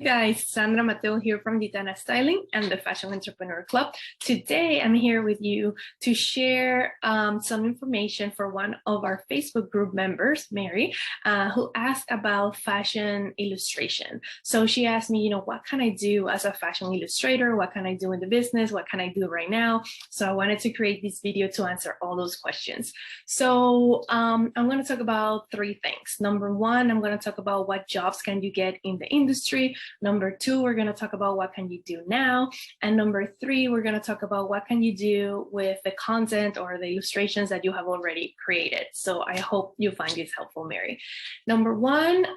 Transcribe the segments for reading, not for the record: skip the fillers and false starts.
Guys, Sandra Mateo here from Ditana Styling and the Fashion Entrepreneur Club. Today, I'm here with you to share some information for one of our Facebook group members, Mary, who asked about fashion illustration. So she asked me, what can I do as a fashion illustrator? What can I do in the business? What can I do right now? So I wanted to create this video to answer all those questions. So I'm going to talk about three things. Number one, I'm going to talk about what jobs can you get in the industry. Number two, we're going to talk about what can you do now. And number three, we're going to talk about what can you do with the content or the illustrations that you have already created. So I hope you find this helpful, Mary. Number one,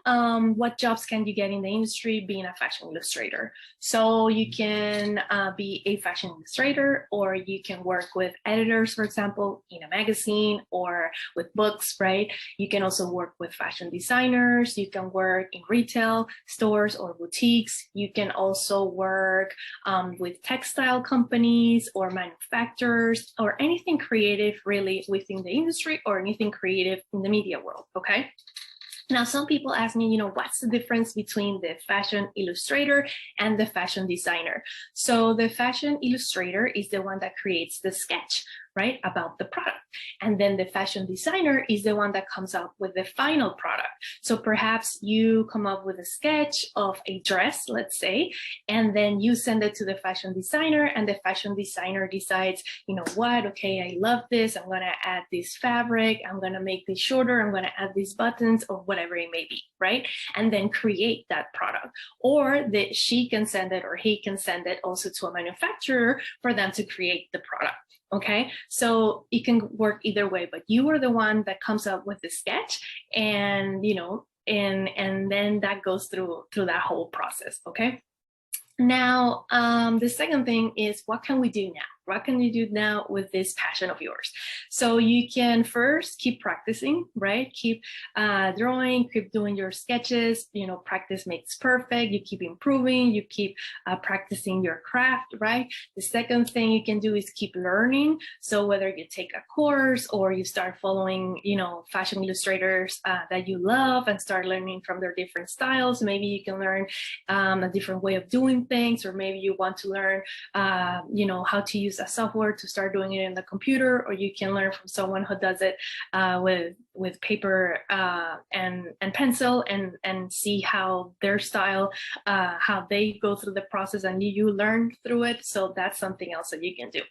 what jobs can you get in the industry being a fashion illustrator? So you can be a fashion illustrator, or you can work with editors, for example, in a magazine or with books, right? You can also work with fashion designers. You can work in retail stores or boutiques. You can also work with textile companies or manufacturers or anything creative really within the industry or anything creative in the media world, okay? Now, some people ask me, what's the difference between the fashion illustrator and the fashion designer? So the fashion illustrator is the one that creates the sketch, right, about the product. And then the fashion designer is the one that comes up with the final product. So perhaps you come up with a sketch of a dress, let's say, and then you send it to the fashion designer, and the fashion designer decides, what, okay, I love this. I'm going to add this fabric. I'm going to make this shorter. I'm going to add these buttons or whatever it may be, right? And then create that product. Or she can send it or he can send it also to a manufacturer for them to create the product. Okay, so it can work either way, but you are the one that comes up with the sketch, and and then that goes through that whole process. Okay. Now, the second thing is, what can we do now? What can you do now with this passion of yours? So you can first keep practicing, right? Keep drawing, keep doing your sketches. Practice makes perfect. You keep improving. You keep practicing your craft, right? The second thing you can do is keep learning. So whether you take a course or you start following, fashion illustrators that you love and start learning from their different styles. Maybe you can learn a different way of doing things, or maybe you want to learn, how to use a software to start doing it in the computer, or you can learn from someone who does it with paper and pencil, and see how their style, how they go through the process, and you learn through it. So that's something else that you can do.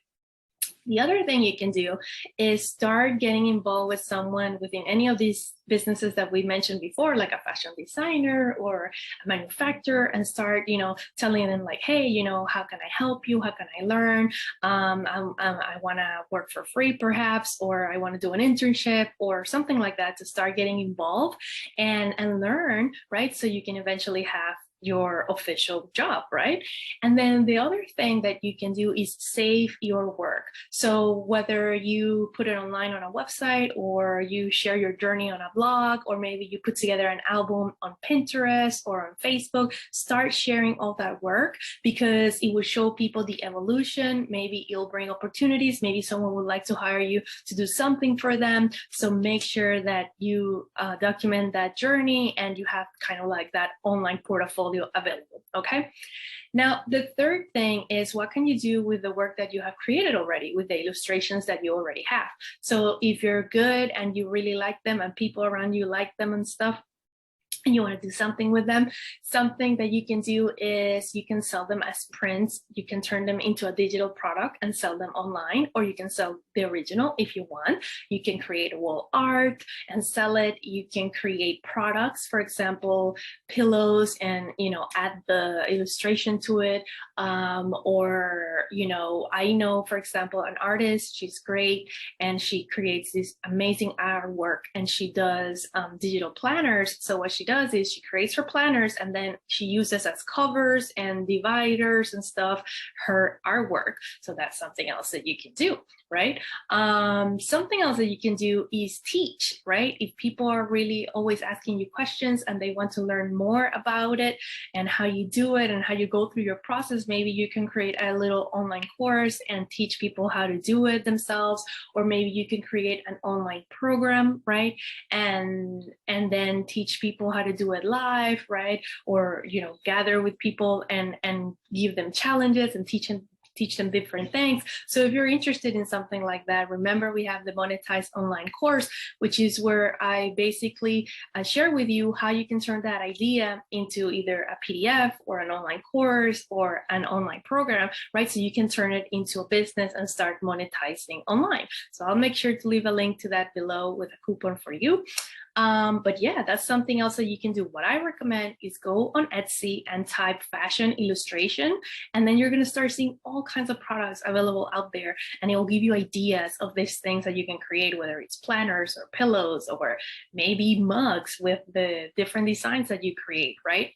The other thing you can do is start getting involved with someone within any of these businesses that we mentioned before, like a fashion designer or a manufacturer, and start, telling them like, hey, how can I help you? How can I learn? I want to work for free, perhaps, or I want to do an internship or something like that, to start getting involved and learn, right? So you can eventually have your official job, right? And then the other thing that you can do is save your work. So whether you put it online on a website, or you share your journey on a blog, or maybe you put together an album on Pinterest or on Facebook, start sharing all that work, because it will show people the evolution. Maybe it'll bring opportunities. Maybe someone would like to hire you to do something for them. So make sure that you document that journey, and you have kind of like that online portfolio available. Okay. Now, the third thing is, what can you do with the work that you have created already, with the illustrations that you already have? So if you're good and you really like them, and people around you like them and stuff, and you want to do something with them, something that you can do is you can sell them as prints. You can turn them into a digital product and sell them online, or you can sell the original if you want. You can create wall art and sell it. You can create products, for example, pillows, and add the illustration to it. Or I know, for example, an artist. She's great, and she creates this amazing artwork, and she does digital planners. So what she does is she creates her planners, and then she uses as covers and dividers and stuff her artwork. So that's something else that you can do, right? Something else that you can do is teach, right? If people are really always asking you questions and they want to learn more about it and how you do it and how you go through your process, maybe you can create a little online course and teach people how to do it themselves. Or maybe you can create an online program, right? And then teach people how how to do it live, right? Or, gather with people and give them challenges and teach them different things. So if you're interested in something like that, remember we have the Monetize Online course, which is where I basically share with you how you can turn that idea into either a PDF or an online course or an online program, right? So you can turn it into a business and start monetizing online. So I'll make sure to leave a link to that below with a coupon for you. But yeah, that's something else that you can do. What I recommend is go on Etsy and type fashion illustration, and then you're going to start seeing all kinds of products available out there, and it will give you ideas of these things that you can create, whether it's planners or pillows or maybe mugs with the different designs that you create, right?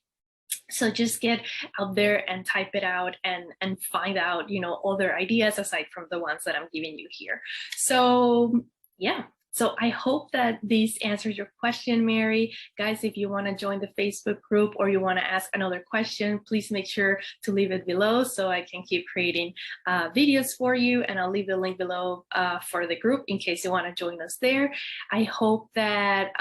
So just get out there and type it out and find out, other ideas aside from the ones that I'm giving you here. So yeah. So I hope that this answers your question, Mary. Guys, if you want to join the Facebook group or you want to ask another question, please make sure to leave it below so I can keep creating videos for you. And I'll leave the link below for the group in case you want to join us there. I hope that,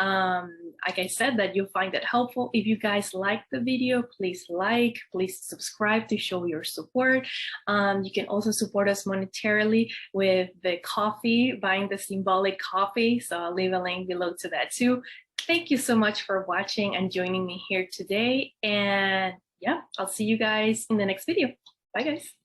like I said, that you'll find it helpful. If you guys like the video, please subscribe to show your support. You can also support us monetarily with the coffee, buying the symbolic coffee. So I'll leave a link below to that too. Thank you so much for watching and joining me here today. And yeah, I'll see you guys in the next video. Bye guys.